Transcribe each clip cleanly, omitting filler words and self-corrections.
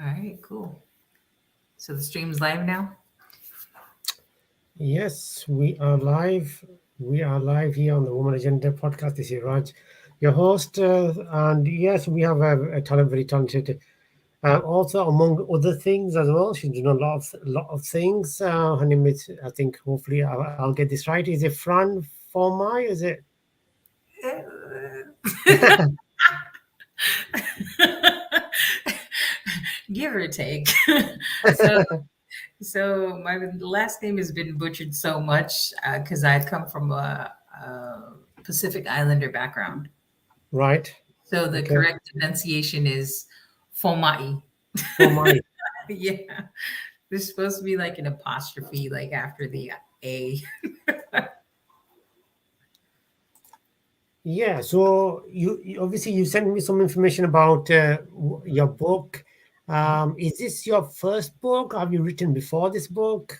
All right, cool. So the stream's live now? Yes, we are live. We are live here on the Woman Agenda podcast. This is Raj, your host, and yes, we have very talented author, among other things as well. She's doing a lot of things. Her name is, I think, hopefully I'll get this right. Is it Fran Fomai? Is it? Give or take. so so my last name has been butchered so much because I come from a Pacific Islander background. Right. So the Okay. correct enunciation is Fomai. Fomai. Yeah. There's supposed to be like an apostrophe like after the A. Yeah. So obviously you sent me some information about your book. Is this your first book? Have you written before this book?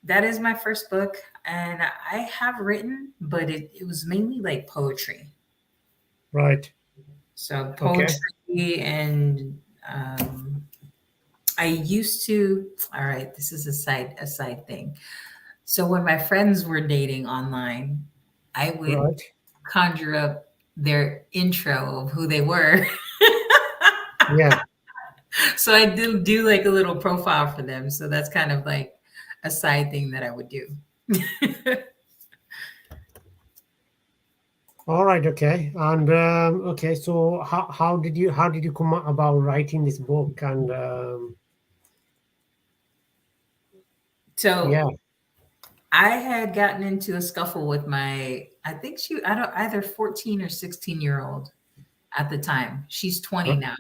That is my first book, and I have written, but it was mainly like poetry. Right. So Okay. poetry and I used to. All right, this is a side thing. So when my friends were dating online, I would Right. conjure up their intro of who they were. Yeah. So I did do like a little profile for them. So that's kind of like a side thing that I would do. All right. Okay. And okay. So how did you come about writing this book? And yeah. So I had gotten into a scuffle with I think I don't, either 14 or 16-year-old at the time. She's 20 r- now.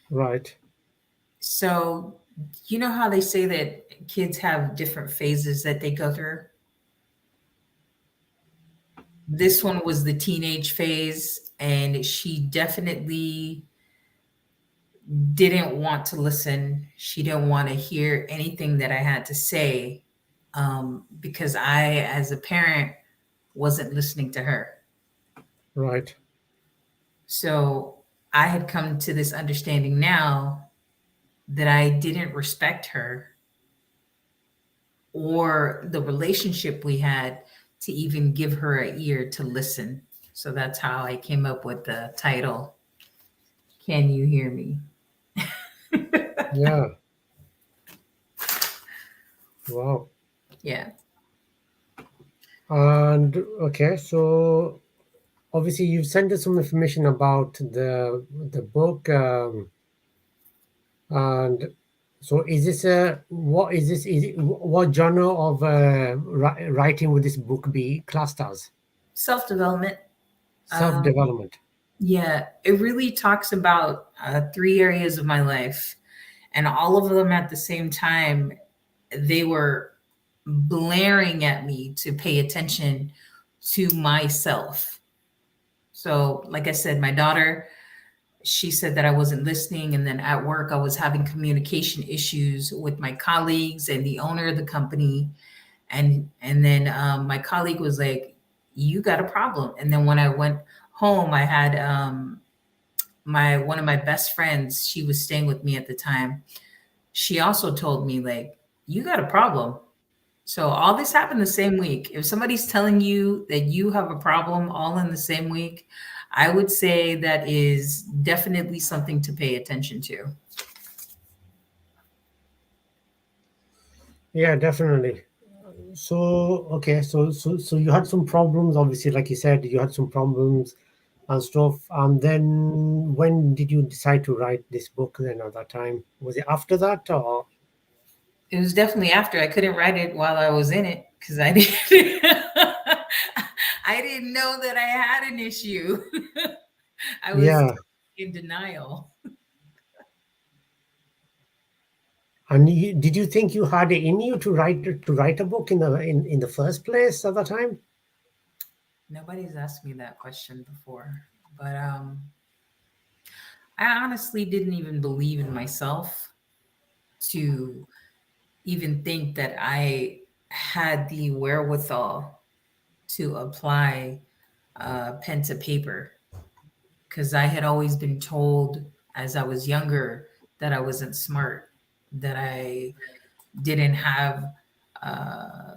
Right. So, you know how they say that kids have different phases that they go through? This one was the teenage phase, and she definitely didn't want to listen. She didn't want to hear anything that I had to say because I, as a parent, wasn't listening to her. Right. So I had come to this understanding now that I didn't respect her or the relationship we had to even give her an ear to listen. So that's how I came up with the title, Can You Hear Me? Yeah. Wow. Yeah. And okay. So obviously you've sent us some information about the book. And so is this a what is this? Is it, what genre of writing would this book be classed as? Self development. Self development. Yeah. It really talks about three areas of my life, and all of them at the same time, they were blaring at me to pay attention to myself. So, like I said, my daughter, she said that I wasn't listening. And then at work, I was having communication issues with my colleagues and the owner of the company. And then my colleague was like, "You got a problem." And then when I went home, I had my one of my best friends. She was staying with me at the time. She also told me like, "You got a problem." So all this happened the same week. If somebody's telling you that you have a problem all in the same week, I would say that is definitely something to pay attention to. Yeah, definitely. So okay, so you had some problems. Obviously, like you said, you had some problems and stuff. And then when did you decide to write this book? Then at that time, was it after that or? It was definitely after. I couldn't write it while I was in it because I didn't I didn't know that I had an issue. I was Yeah. in denial. And did you think you had it in you to write a book in the first place at that time? Nobody's asked me that question before, but I honestly didn't even believe in myself to even think that I had the wherewithal to apply pen to paper because I had always been told as I was younger that I wasn't smart, that I didn't have uh,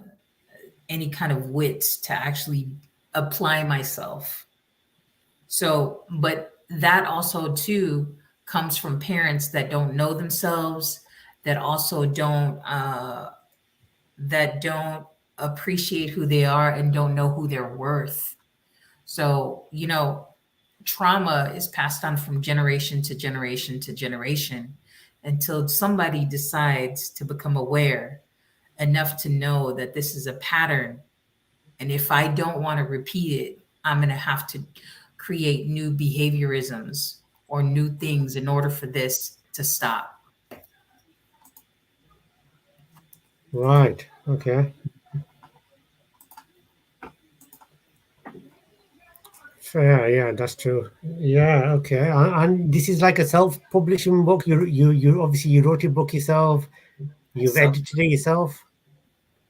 any kind of wits to actually apply myself. So, but that also too comes from parents that don't know themselves, that also don't appreciate who they are and don't know who they're worth. So, trauma is passed on from generation to generation to generation until somebody decides to become aware enough to know that this is a pattern. And if I don't want to repeat it, I'm going to have to create new behaviorisms or new things in order for this to stop. Right. Okay. Fair. Yeah, that's true. Yeah. Okay. And this is like a self-publishing book. You obviously you wrote your book yourself. You've So, edited it yourself.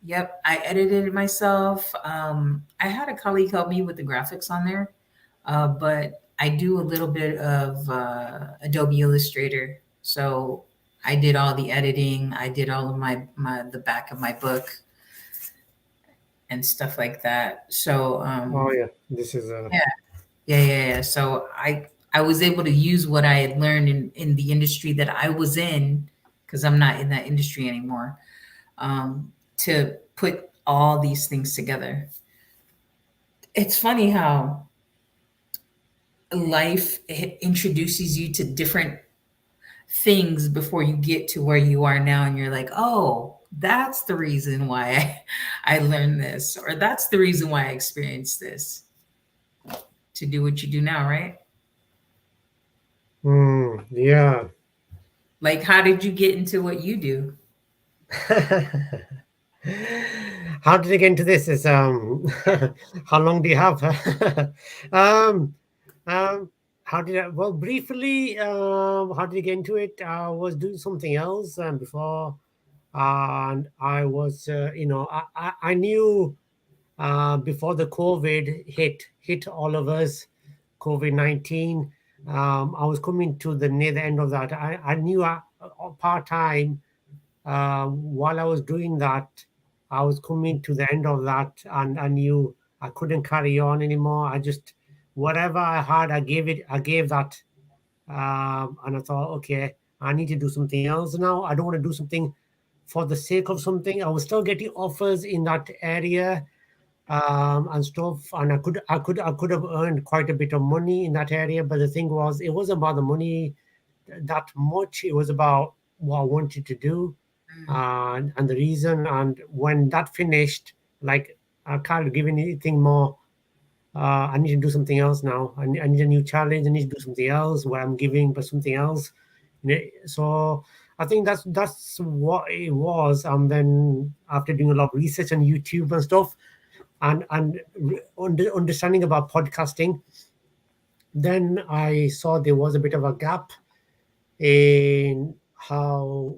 yep, I edited it myself. I had a colleague help me with the graphics on there, but I do a little bit of Adobe Illustrator. So I did all the editing. I did all of my the back of my book and stuff like that. So Oh yeah. This is yeah, yeah. So I was able to use what I had learned in the industry that I was in, because I'm not in that industry anymore, to put all these things together. It's funny how life introduces you to different things before you get to where you are now, and you're like, oh, that's the reason why I learned this, or that's the reason why I experienced this, to do what you do now, right? yeah. Like, how did you get into what you do? How did I get into this? Is how long do you have? um, um, how did I? Well, briefly, how did I get into it? I was doing something else before, and I was, I knew before the COVID hit all of us, COVID-19. I was coming to the near the end of that. I knew part time while I was doing that, I was coming to the end of that, and I knew I couldn't carry on anymore. I just whatever I had, I gave it. I gave that, and I thought, okay, I need to do something else now. I don't want to do something for the sake of something. I was still getting offers in that area and stuff, and I could have earned quite a bit of money in that area. But the thing was, it wasn't about the money that much. It was about what I wanted to do Mm, and the reason. And when that finished, like I can't give anything more. I need to do something else now. I need a new challenge. I need to do something else where I'm giving, but something else. So I think that's what it was. And then after doing a lot of research on YouTube and stuff, and understanding about podcasting, then I saw there was a bit of a gap in how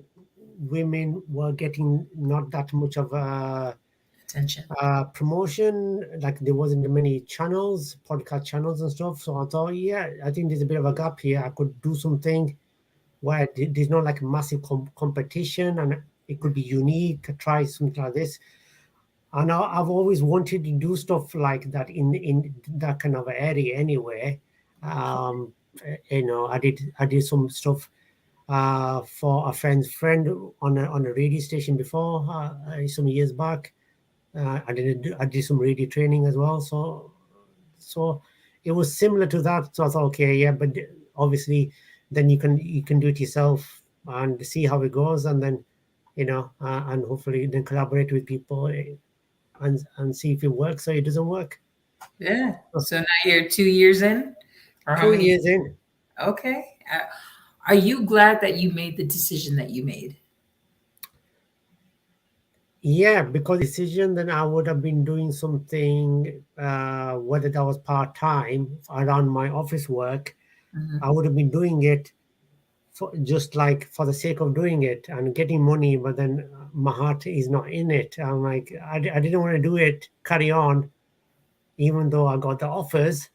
women were getting not that much of a attention. promotion. Like there wasn't many channels, podcast channels and stuff. So I thought, yeah, I think there's a bit of a gap here. I could do something where there's not like massive competition, and it could be unique. Try something like this. And I've always wanted to do stuff like that in that kind of area anyway. Um, I did some stuff for a friend's friend on a radio station before some years back. I did some radio training as well. So it was similar to that. So I thought, okay, yeah, but obviously then you can do it yourself and see how it goes, and then and hopefully then collaborate with people and see if it works or it doesn't work. Yeah. So So now you're 2 years in, or how two many? years in, Okay. Are you glad that you made the decision that you made? yeah, because decision, then I would have been doing something, whether that was part time around my office work. Mhm. I would have been doing it for just like for the sake of doing it and getting money, but then my heart is not in it. I'm like, I didn't want to do it, carry on, even though I got the offers.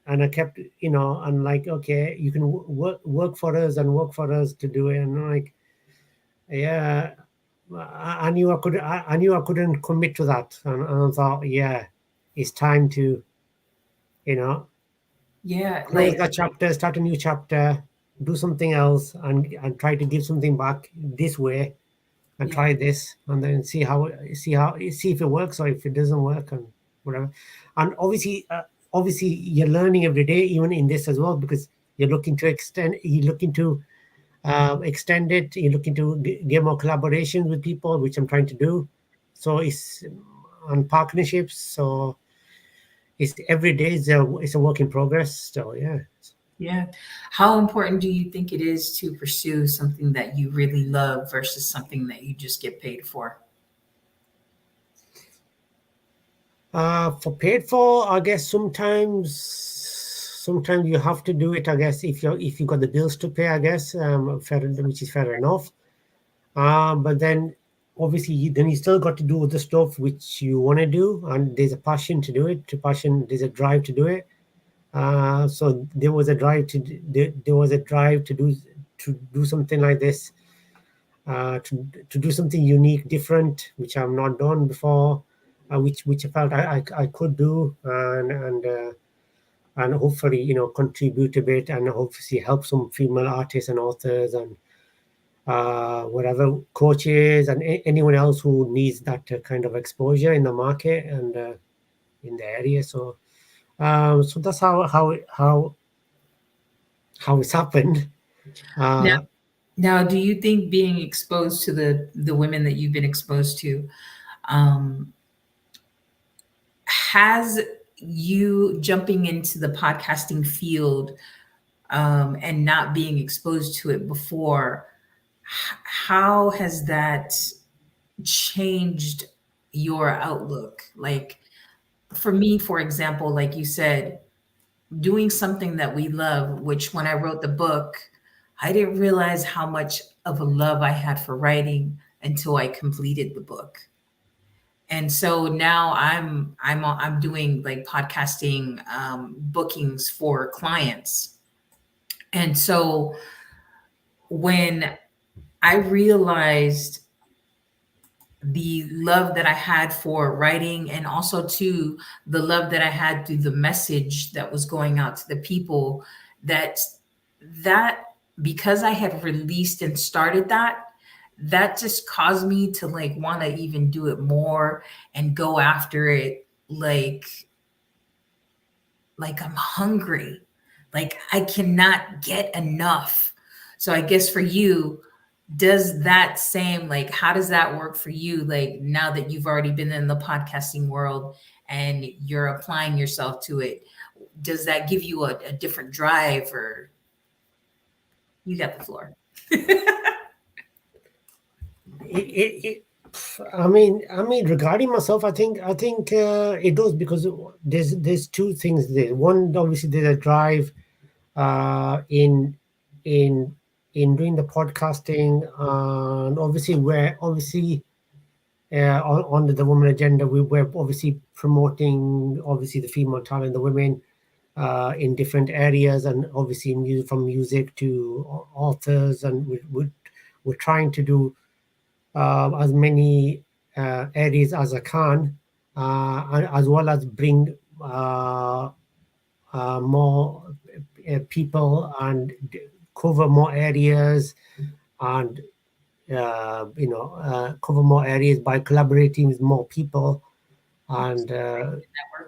I kept, and like, okay, you can work for us and work for us to do it, and I'm like, yeah, I knew I knew I couldn't commit to that, and I thought, yeah, it's time to, you know, Yeah, close like that chapter, start a new chapter, do something else, and try to give something back this way, and yeah. try this, and then see if it works or if it doesn't work, and whatever. And obviously you're learning every day, even in this as well, because you're looking to extend it, you're looking to get more collaborations with people, which I'm trying to do. So it's on partnerships. So it's every day it's a work in progress. So yeah. Yeah. How important do you think it is to pursue something that you really love versus something that you just get paid for? For paid for, I guess sometimes you have to do it. I guess if you got the bills to pay, I guess, which is fair enough. But then obviously then you still got to do the stuff which you want to do, and there's a passion to do it. To passion, there's a drive to do it. So there was a drive there was a drive to do something like this, to do something unique, different, which I've not done before, which I felt I could do, and hopefully contribute a bit, and obviously help some female artists and authors, and whatever coaches and anyone else who needs that kind of exposure in the market, and in the area. So that's how it's happened. Now, Uh, now, do you think being exposed to the women that you've been exposed to um, has you jumping into the podcasting field and not being exposed to it before? How has that changed your outlook? Like for me, for example, like you said, doing something that we love, which when I wrote the book, I didn't realize how much of a love I had for writing until I completed the book. And so now I'm doing like podcasting bookings for clients. And so when I realized the love that I had for writing, and also to the love that I had through the message that was going out to the people, that that because I had released and started that, that just caused me to like want to even do it more and go after it like I'm hungry. Like I cannot get enough. So I guess for you, does that same like how does that work for you, like now that you've already been in the podcasting world and you're applying yourself to it, does that give you a different drive? Or you got the floor. it, I mean, regarding myself, I think it does, because there's two things there. One, obviously, there's a drive in in doing the podcasting, and obviously where obviously on the women agenda, we're obviously promoting obviously the female talent, the women in different areas, and obviously music, from music to authors, and we're trying to do as many areas as I can, and as well as bring more people, and cover more areas, and cover more areas by collaborating with more people, and Network.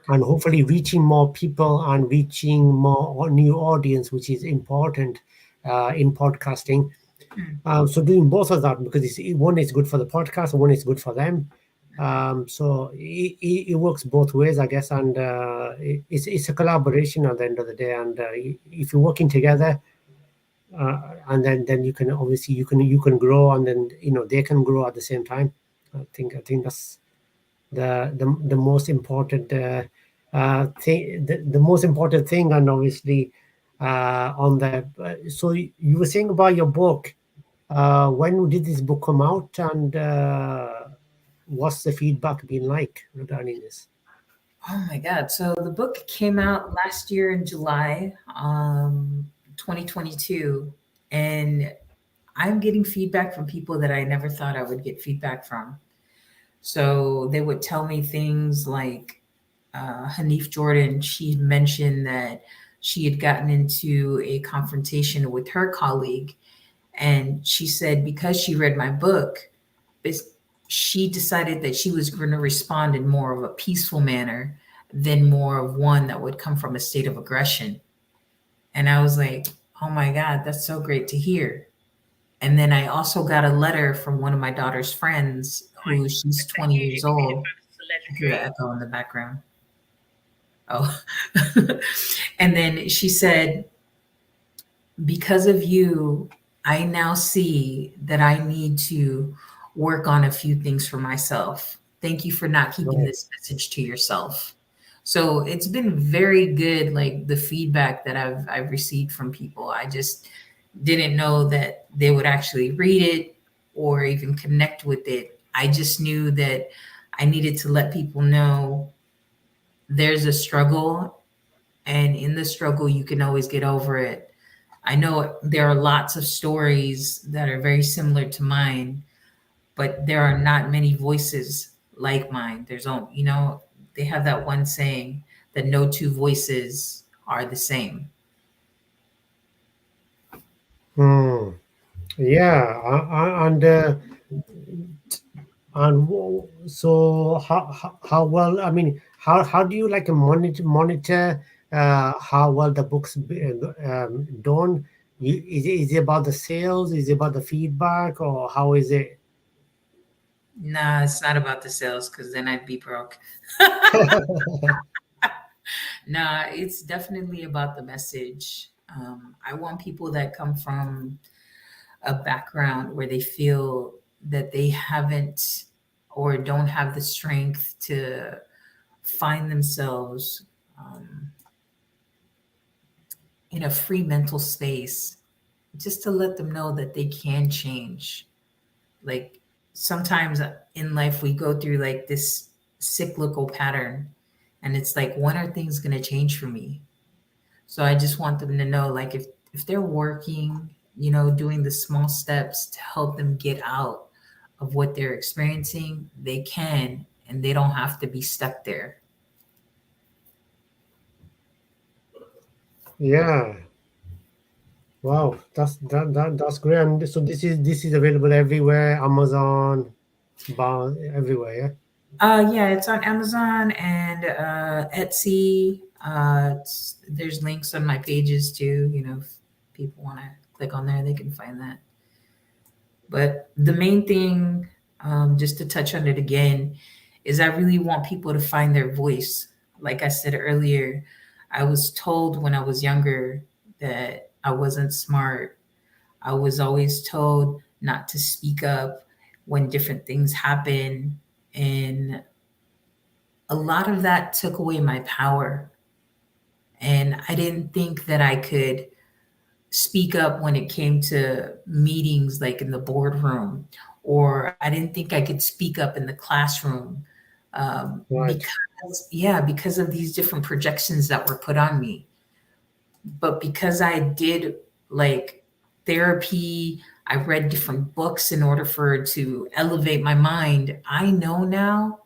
hopefully reaching more people and reaching more new audience, which is important in podcasting. Hmm. So doing both of that, because one is good for the podcast and one is good for them. So it works both ways, I guess, and it's a collaboration at the end of the day. And if you're working together, and then you can obviously you can grow, and then they can grow at the same time. I think that's the most important thing. The most important thing, and obviously on the so you were saying about your book. When did this book come out, and what's the feedback been like regarding this? Oh my God. So the book came out last year in July, 2022. And I'm getting feedback from people that I never thought I would get feedback from. So they would tell me things like Hanif Jordan, she had mentioned that she had gotten into a confrontation with her colleague. And she said, because she read my book, she decided that she was going to respond in more of a peaceful manner than more of one that would come from a state of aggression. And I was like, oh my God, that's so great to hear. And then I also got a letter from one of my daughter's friends who she's 20 years old. I hear the echo in the background. Oh. And then she said, because of you, I now see that I need to work on a few things for myself. Thank you for not keeping Right. this message to yourself. So it's been very good, like the feedback that I've received from people. I just didn't know that they would actually read it or even connect with it. I just knew that I needed to let people know there's a struggle, and in the struggle you can always get over it. I know there are lots of stories that are very similar to mine, but there are not many voices like mine. There's only, they have that one saying that no two voices are the same. Hmm. Yeah, so how well, I mean, how do you like monitor how well the books done? Is it about the sales? Is it about the feedback, or how is it? Nah, it's not about the sales because then I'd be broke. Nah, it's definitely about the message. I want people that come from a background where they feel that they haven't or don't have the strength to find themselves in a free mental space, just to let them know that they can change. Like sometimes in life, we go through like this cyclical pattern, and it's like, when are things going to change for me? So I just want them to know, like, if they're working, doing the small steps to help them get out of what they're experiencing, they can, and they don't have to be stuck there. Yeah. Wow, that's great. And so this is available everywhere, Amazon, bar everywhere. Yeah. Yeah, it's on Amazon and Etsy. There's links on my pages too. If people want to click on there, they can find that. But the main thing, just to touch on it again, is I really want people to find their voice. Like I said earlier, I was told when I was younger that I wasn't smart. I was always told not to speak up when different things happen. And a lot of that took away my power. And I didn't think that I could speak up when it came to meetings like in the boardroom, or I didn't think I could speak up in the classroom, Right. because of these different projections that were put on me. But because I did like therapy, I read different books in order for to elevate my mind. I know now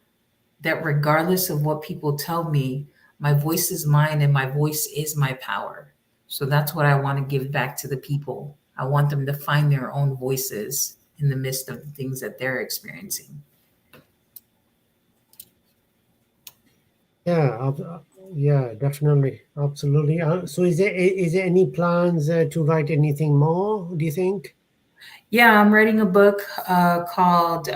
that regardless of what people tell me, my voice is mine and my voice is my power. So that's what I want to give back to the people. I want them to find their own voices in the midst of the things that they're experiencing. Yeah. Yeah. Definitely. Absolutely. So is there any plans to write anything more? Do you think? Yeah, I'm writing a book called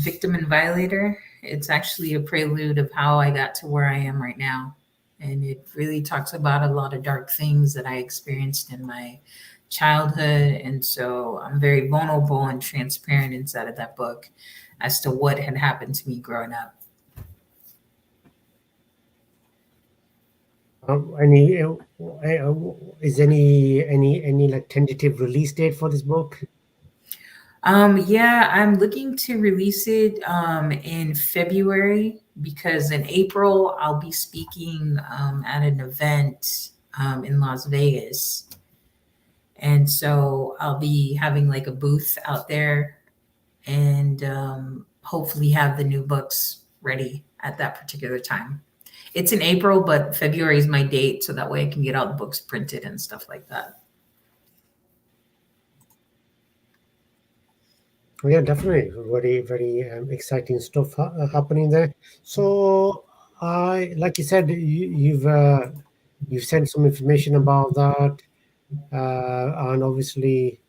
Victim and Violator. It's actually a prelude of how I got to where I am right now. And it really talks about a lot of dark things that I experienced in my childhood. And so I'm very vulnerable and transparent inside of that book as to what had happened to me growing up. Is any like tentative release date for this book? Yeah, I'm looking to release it in February. because in April I'll be speaking at an event in Las Vegas. And so I'll be having like a booth out there and hopefully have the new books ready at that particular time. It's in April, but February is my date, so that way I can get all the books printed and stuff like that. Yeah, definitely. Very, very exciting stuff happening there. So, like you said, you've sent some information about that, and obviously,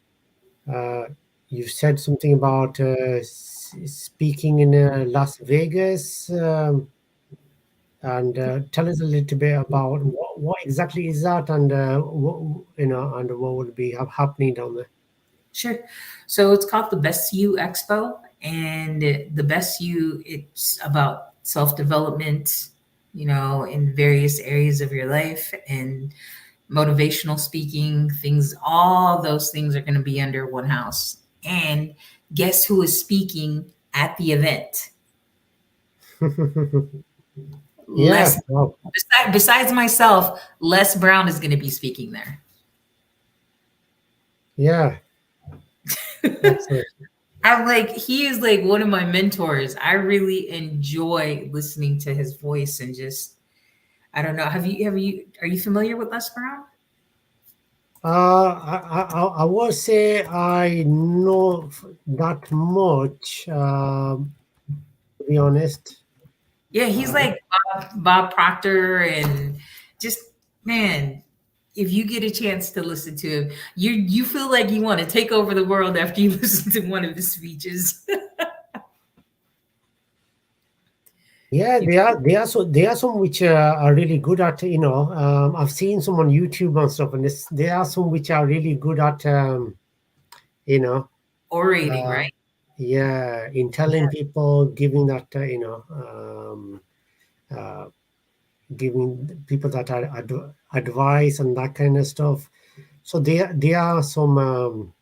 uh, you've said something about speaking in Las Vegas. And tell us a little bit about what exactly is that, and and what will be happening down there. Sure. So it's called the Best You Expo, and the Best You, it's about self development, in various areas of your life and motivational speaking, things, all those things are going to be under one house. And guess who is speaking at the event? Yeah. Les, Wow. besides myself, Les Brown is going to be speaking there. Yeah. Excellent. I'm like, he is like one of my mentors. I really enjoy listening to his voice and just, I don't know. Are you familiar with Les Brown? I will say I know that much. To be honest. Yeah, he's Uh, like Bob Proctor, and just, man, if you get a chance to listen to him, you feel like you want to take over the world after you listen to one of his speeches. yeah, there are some which are really good at I've seen some on YouTube and stuff, and there are some which are really good at you know Orating, uh, right? yeah, in telling people, giving that uh, giving people that are advice and that kind of stuff. So there are some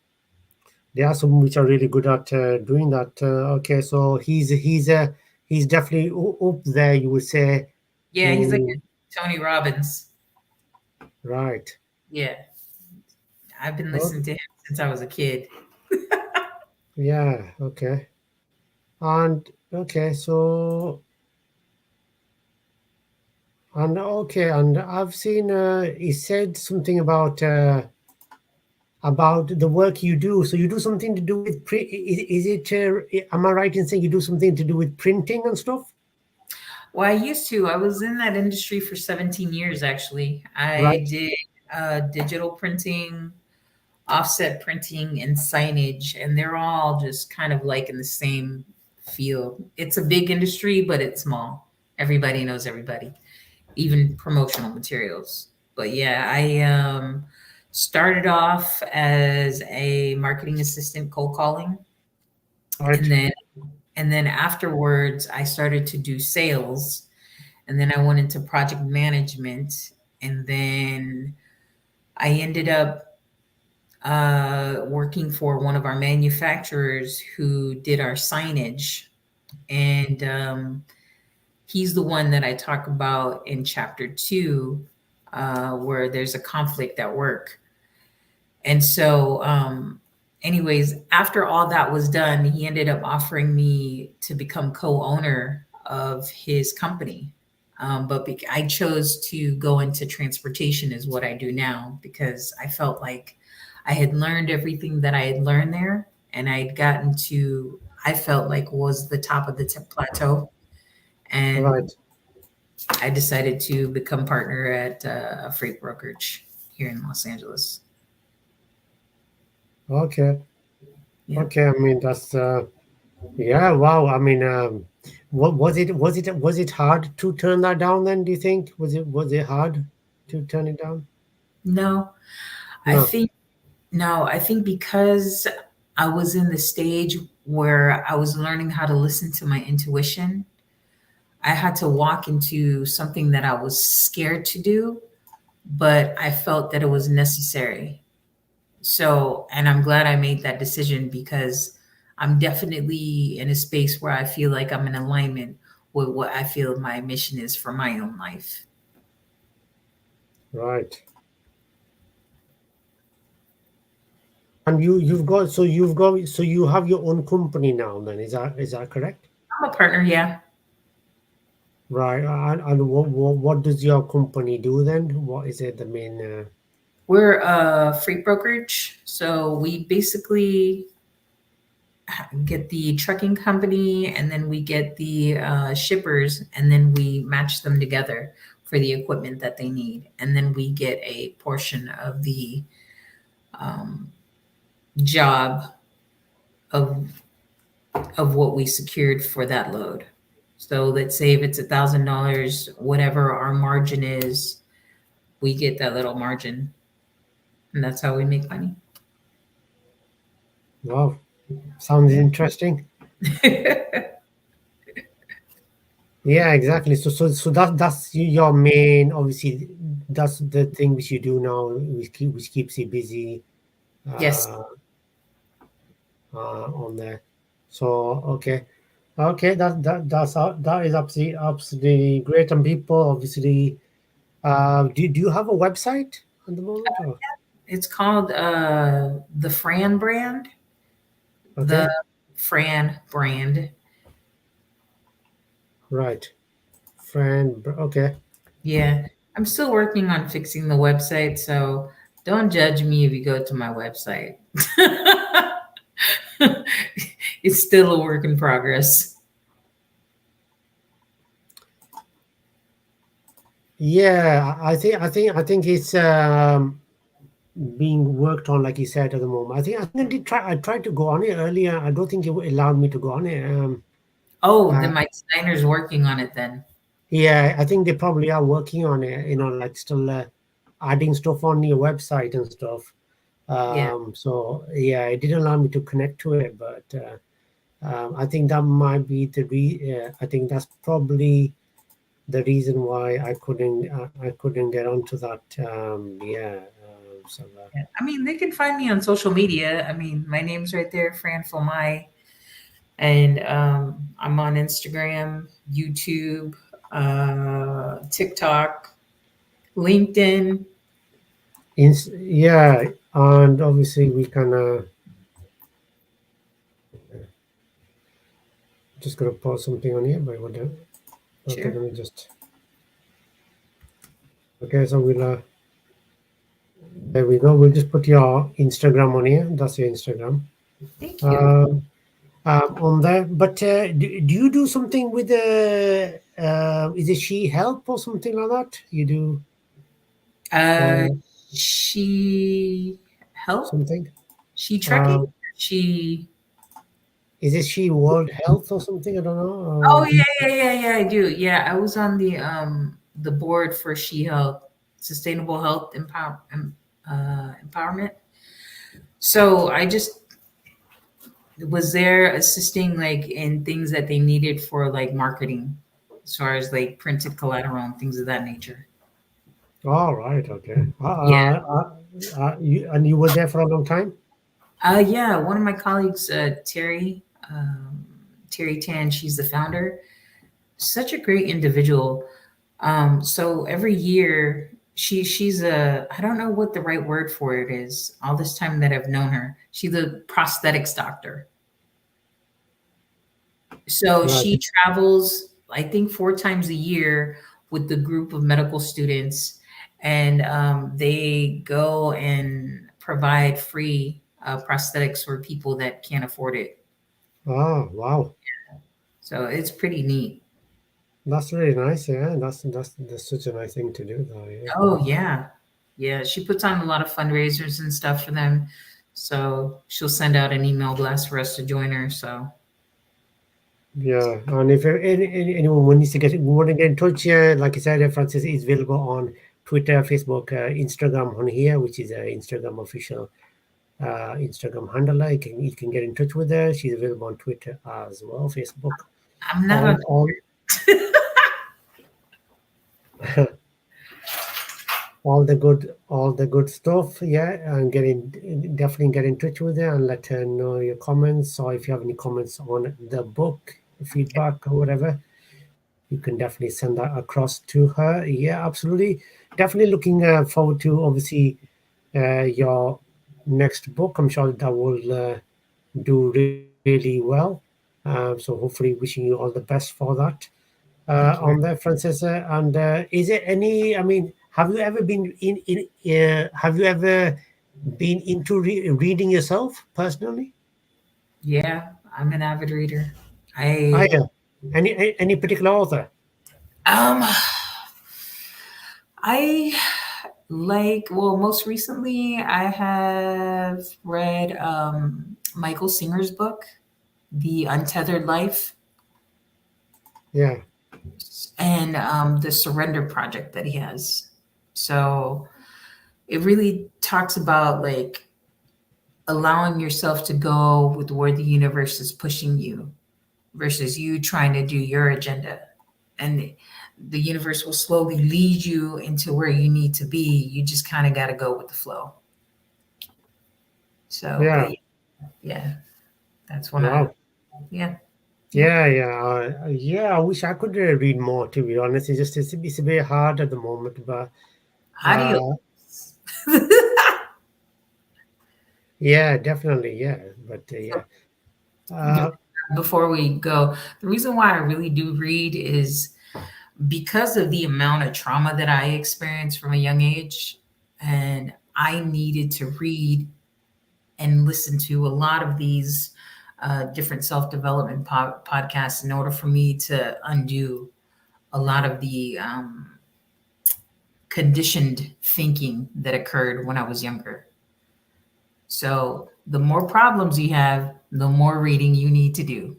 which are really good at doing that. Okay, so he's definitely up there, you would say. Yeah, he's like In a Tony Robbins. right. Yeah, I've been Oh, listening to him since I was a kid. yeah. Okay. And okay, so and okay, and I've seen he said something about the work you do. So you do something to do with print. Is it? Am I right in saying you do something to do with printing and stuff? Well, I used to. I was in that industry for 17 years, actually. I Right. did digital printing, offset printing, and signage, and they're all just kind of like in the same field. It's a big industry, but it's small. Everybody knows everybody, even promotional materials. But yeah, I started off as a marketing assistant cold calling, and Right. then afterwards I started to do sales, and then I went into project management, and then I ended up working for one of our manufacturers who did our signage. And he's the one that I talk about in chapter 2, where there's a conflict at work. And so, anyways, after all that was done, he ended up offering me to become co-owner of his company. But I chose to go into transportation, is what I do now, because I felt like I had learned everything that I had learned there, and I had gotten to, I felt like was the top of the plateau. And Right. I decided to become partner at a freight brokerage here in Los Angeles. Okay. Yeah. Okay. I mean, that's yeah. Wow. I mean, what was it hard to turn that down? Then do you think was it hard to turn it down? No, I No. think no, I think because I was in the stage where I was learning how to listen to my intuition, I had to walk into something that I was scared to do, but I felt that it was necessary. So, and I'm glad I made that decision because I'm definitely in a space where I feel like I'm in alignment. what I feel my mission is for my own life. Right. And you've got you have your own company now then, is that correct? I'm a partner, yeah. Right. And what does your company do then? What is it the main We're a freight brokerage, so we basically get the trucking company, and then we get the shippers, and then we match them together for the equipment that they need, and then we get a portion of the um, job of what we secured for that load. So let's say if it's $1,000, whatever our margin is, we get that little margin, and that's how we make money. wow, sounds interesting. Yeah, exactly. So that's your main, obviously, that's the thing which you do now, which keeps you busy Yes. uh, on there. So okay, okay, that is absolutely great. And people obviously, do you have a website at the moment? Or It's called the Fran brand. The okay, Fran brand. right, friend. Okay, Yeah. I'm still working on fixing the website, so don't judge me if you go to my website. It's still a work in progress. yeah, I think it's being worked on, like you said, at the moment. I think I did try. I tried to go on it earlier. I don't think it allowed me to go on it. Oh, Uh, then my designer's working on it then. yeah, I think they probably are working on it. Like still adding stuff on your website and stuff. Yeah. So yeah, it didn't allow me to connect to it, but I think that might be I think that's probably the reason why I couldn't get onto that. Yeah. So. Yeah. I mean, they can find me on social media. I mean, my name's right there, Fran Fomai. And I'm on Instagram, YouTube, TikTok, LinkedIn. Yeah, and obviously we can just gonna pause something on here, but what? Okay, Sure. let me just. Okay, so there we go. We'll just put your Instagram on here. That's your Instagram. Thank you. Um, on there, but do you do something with the? Is it She Help or something like that? You do Uh, or she help? something? She trekking? Uh, She. is it She World Health or something? I don't know. Oh yeah, yeah, yeah, yeah. I do. Yeah, I was on the board for She Health, Sustainable Health Empowerment. So I just was there assisting like in things that they needed for like marketing, as far as like printed collateral and things of that nature. All right. Okay. Yeah. You were there for a long time. Yeah. One of my colleagues, Terry Tan, she's the founder. Such a great individual. So every year she's a, I don't know what the right word for it is. All this time that I've known her, she's a prosthetics doctor. So Right. she travels, I think, 4 times a year with the group of medical students, and they go and provide free prosthetics for people that can't afford it. Ah, wow. So it's pretty neat. That's really nice. Yeah, that's such a nice thing to do, though. Yeah. Oh yeah, yeah. She puts on a lot of fundraisers and stuff for them. So she'll send out an email blast for us to join her. So Yeah, and if anyone needs to want to get in touch, like I said, Francis is available on Twitter, Facebook, Instagram on here, which is Instagram official Instagram handle. You can get in touch with her. She's available on Twitter as well, Facebook. I'm not All on. all all the good stuff. Yeah, and definitely get in touch with her and let her know your comments. Or if you have any comments on the book, feedback or whatever, you can definitely send that across to her. Yeah, absolutely. Definitely looking forward to obviously your next book. I'm sure that will do really well. So hopefully, wishing you all the best for that Thank you on very there, Francis. And is there any? I mean, have you ever been have you ever been into reading yourself personally? Yeah, I'm an avid reader. I I any particular author? um I like, well, most recently I have read Michael Singer's book, The Untethered Life, Yeah, and the Surrender Project that he has. So it really talks about like allowing yourself to go with where the universe is pushing you versus you trying to do your agenda. And the universe will slowly lead you into where you need to be. You just kind of got to go with the flow. So, yeah. but yeah, that's one of, Wow. yeah, yeah. Yeah. I wish I could read more. To be honest, it's a bit hard at the moment, but Adios. uh, yeah, definitely, yeah. But yeah, The- uh, Before we go, the reason why I really do read is because of the amount of trauma that I experienced from a young age. And I needed to read and listen to a lot of these different self development podcasts in order for me to undo a lot of the conditioned thinking that occurred when I was younger. So the more problems you have, the more reading you need to do.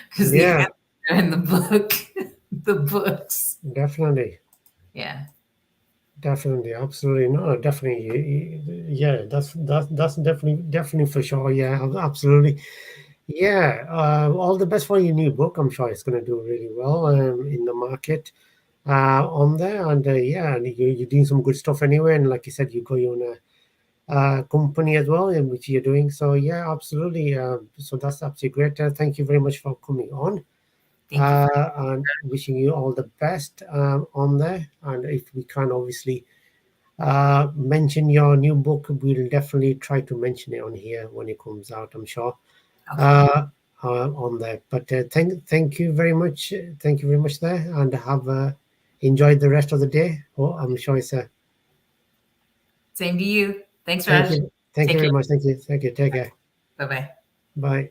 Because the yeah, answers are in the book, the books. definitely. Yeah. Definitely, absolutely, no, definitely, yeah. That's definitely for sure. Yeah, absolutely. Yeah, all the best for your new book. I'm sure it's going to do really well in the market on there. And yeah, and you're doing some good stuff anyway. And like you said, you got your own company as well, in which you're doing. So yeah, absolutely. So that's absolutely great. Thank you very much for coming on. Thank you for And wishing you all the best on there. And if we can, obviously mention your new book. We'll definitely try to mention it on here when it comes out, I'm sure, okay. uh, on there. But thank you very much. Thank you very much there, and have enjoyed the rest of the day. Oh, I'm sure it's a Same to you. Thanks, Raj. thank you Take very care. much. Thank you. Take care. Bye bye. Bye.